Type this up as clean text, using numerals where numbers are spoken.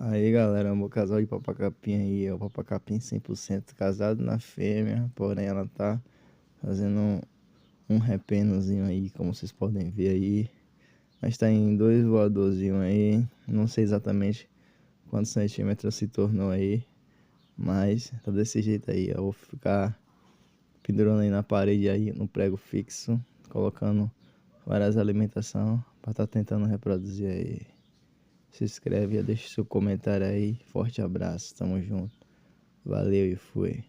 Aí galera, meu casal de papacapim aí, é o papacapim 100% casado na fêmea, porém ela tá fazendo um repenozinho aí, como vocês podem ver aí. Mas tá em dois voadorzinhos aí, não sei exatamente quantos centímetros se tornou aí, mas tá desse jeito aí. Eu vou ficar pendurando aí na parede aí, no prego fixo, colocando várias alimentações pra tá tentando reproduzir aí. Se inscreve, deixa seu comentário aí. Forte abraço, tamo junto. Valeu e fui.